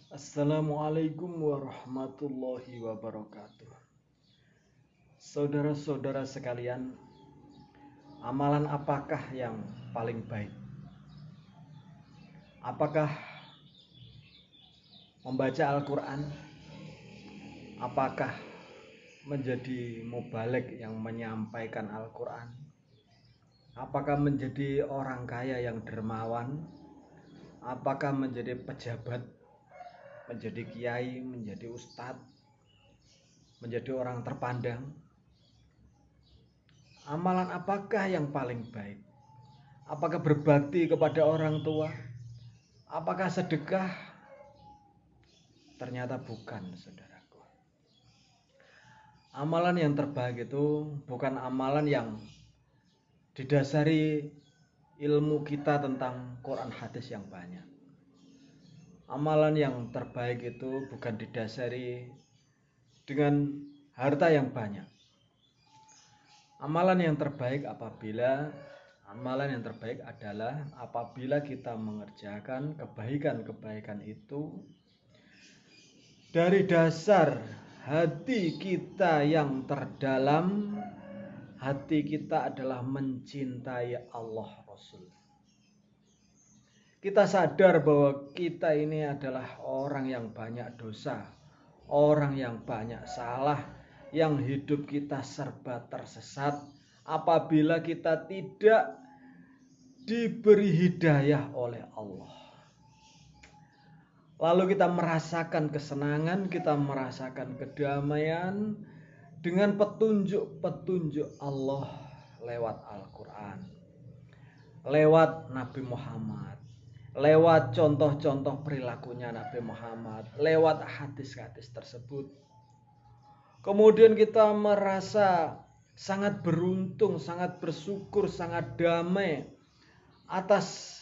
Assalamualaikum warahmatullahi wabarakatuh. Saudara-saudara sekalian, amalan apakah yang paling baik? Apakah membaca Al-Quran? Apakah menjadi mubaligh yang menyampaikan Al-Quran? Apakah menjadi orang kaya yang dermawan? Apakah menjadi pejabat, menjadi kiai, menjadi ustadz, menjadi orang terpandang? Amalan apakah yang paling baik? Apakah berbakti kepada orang tua? Apakah sedekah? Ternyata bukan, saudaraku. Amalan yang terbaik itu bukan amalan yang didasari ilmu kita tentang Quran hadis yang banyak. Amalan yang terbaik itu bukan didasari dengan harta yang banyak. Amalan yang terbaik adalah apabila kita mengerjakan kebaikan-kebaikan itu dari dasar hati kita yang terdalam. Hati kita adalah mencintai Allah Rasul. Kita sadar bahwa kita ini adalah orang yang banyak dosa, orang yang banyak salah, yang hidup kita serba tersesat apabila kita tidak diberi hidayah oleh Allah. Lalu kita merasakan kesenangan, kita merasakan kedamaian dengan petunjuk-petunjuk Allah lewat Al-Quran, lewat Nabi Muhammad, lewat contoh-contoh perilakunya Nabi Muhammad, lewat hadis-hadis tersebut. Kemudian kita merasa sangat beruntung, sangat bersyukur, sangat damai atas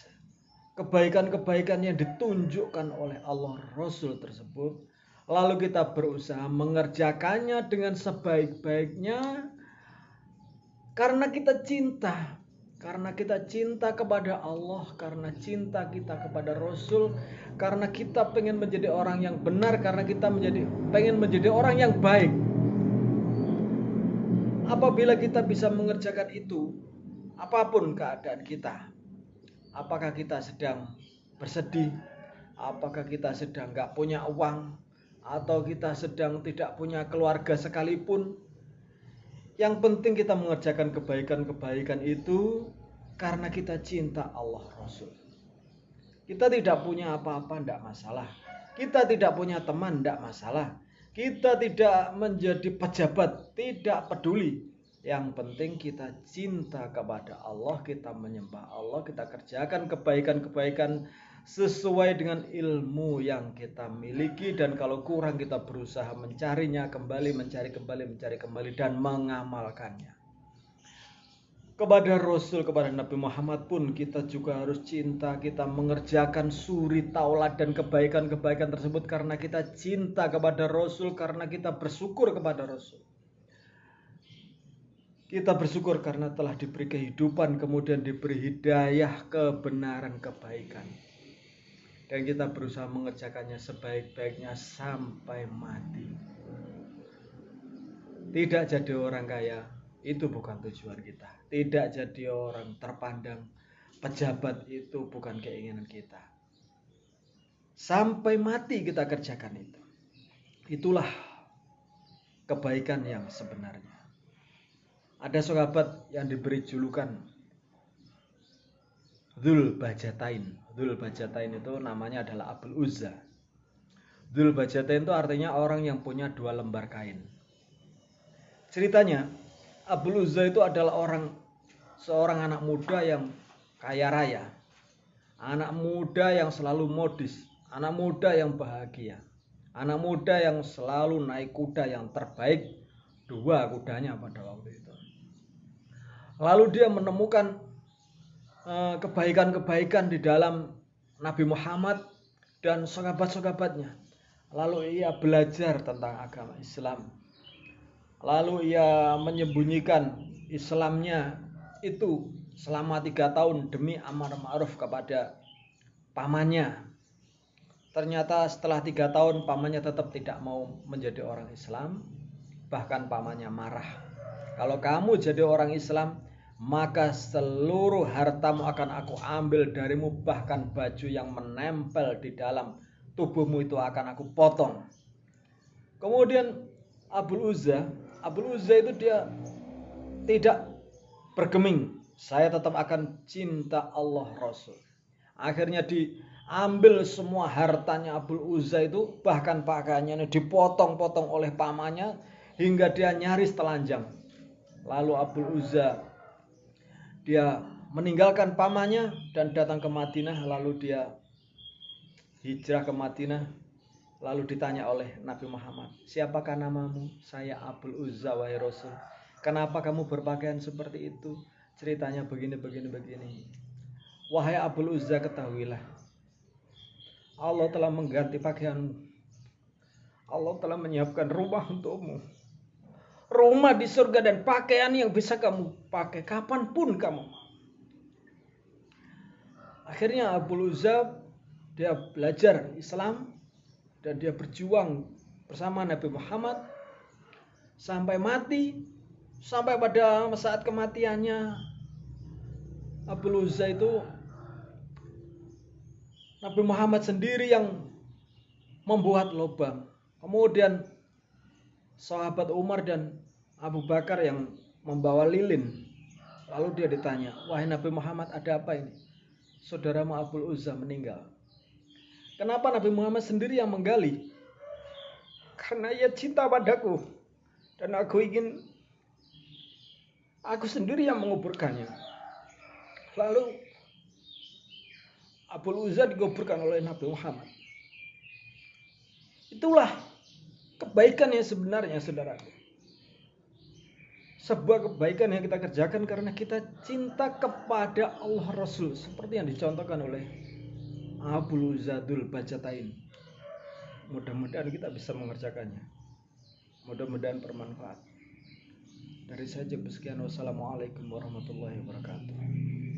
kebaikan-kebaikan yang ditunjukkan oleh Allah Rasul tersebut. Lalu kita berusaha mengerjakannya dengan sebaik-baiknya karena kita cinta. Karena kita cinta kepada Allah, karena cinta kita kepada Rasul, karena kita pengen menjadi orang yang benar, karena kita pengen menjadi orang yang baik. Apabila kita bisa mengerjakan itu, apapun keadaan kita, apakah kita sedang bersedih, apakah kita sedang gak punya uang, atau kita sedang tidak punya keluarga sekalipun, yang penting kita mengerjakan kebaikan-kebaikan itu karena kita cinta Allah Rasul. Kita tidak punya apa-apa, tidak masalah. Kita tidak punya teman, tidak masalah. Kita tidak menjadi pejabat, tidak peduli. Yang penting kita cinta kepada Allah, kita menyembah Allah, kita kerjakan kebaikan-kebaikan sesuai dengan ilmu yang kita miliki, dan kalau kurang kita berusaha mencarinya kembali, mencari kembali dan mengamalkannya. Kepada Rasul, kepada Nabi Muhammad pun kita juga harus cinta, kita mengerjakan suri taulat dan kebaikan-kebaikan tersebut karena kita cinta kepada Rasul, karena kita bersyukur kepada Rasul. Kita bersyukur karena telah diberi kehidupan, kemudian diberi hidayah, kebenaran, kebaikan. Dan kita berusaha mengerjakannya sebaik-baiknya sampai mati. Tidak jadi orang kaya, itu bukan tujuan kita. Tidak jadi orang terpandang, pejabat, itu bukan keinginan kita. Sampai mati kita kerjakan itu. Itulah kebaikan yang sebenarnya. Ada sahabat yang diberi julukan Dzulbajatain. Dzulbajatain itu namanya adalah Abul Uzza. Dzulbajatain itu artinya orang yang punya 2 lembar kain. Ceritanya, Abul Uzza itu adalah seorang anak muda yang kaya raya. Anak muda yang selalu modis, anak muda yang bahagia. Anak muda yang selalu naik kuda yang terbaik, 2 kudanya pada waktu itu. Lalu dia menemukan kebaikan-kebaikan di dalam Nabi Muhammad dan sahabat-sahabatnya. Lalu ia belajar tentang agama Islam. Lalu ia menyembunyikan Islamnya itu selama 3 tahun demi amar ma'ruf kepada pamannya. Ternyata setelah 3 tahun pamannya tetap tidak mau menjadi orang Islam. Bahkan pamannya marah. Kalau kamu jadi orang Islam, maka seluruh hartamu akan aku ambil darimu. Bahkan baju yang menempel di dalam tubuhmu itu akan aku potong. Kemudian Abul Uzza itu dia tidak bergeming. Saya tetap akan cinta Allah Rasul. Akhirnya diambil semua hartanya Abul Uzza itu, bahkan pakaiannya dipotong-potong oleh pamannya hingga dia nyaris telanjang. Lalu Abul Uzza dia meninggalkan pamannya dan datang ke Madinah, lalu dia hijrah ke Madinah. Lalu ditanya oleh Nabi Muhammad, "Siapakah namamu?" "Saya Abul Uzza, wahai Rasul." "Kenapa kamu berpakaian seperti itu?" "Ceritanya begini. Wahai Abul Uzza, ketahuilah, Allah telah mengganti pakaianmu. Allah telah menyiapkan rumah untukmu. Rumah di surga dan pakaian yang bisa kamu pakai kapanpun kamu." Akhirnya Abul Uzza dia belajar Islam dan dia berjuang bersama Nabi Muhammad sampai mati. Sampai pada saat kematiannya Abul Uzza itu, Nabi Muhammad sendiri yang membuat lubang. Kemudian sahabat Umar dan Abu Bakar yang membawa lilin. Lalu dia ditanya, "Wahai Nabi Muhammad, ada apa ini? Saudaramu Abul Uzza meninggal." Kenapa Nabi Muhammad sendiri yang menggali? Karena ia cinta padaku dan aku ingin aku sendiri yang menguburkannya. Lalu Abul Uzza dikuburkan oleh Nabi Muhammad. Itulah kebaikan yang sebenarnya, saudaraku. Sebuah kebaikan yang kita kerjakan karena kita cinta kepada Allah Rasul, seperti yang dicontohkan oleh Abul Uzzadul Bajatain. Mudah-mudahan kita bisa mengerjakannya. Mudah-mudahan bermanfaat. Dari saya sekian. Wassalamualaikum warahmatullahi wabarakatuh.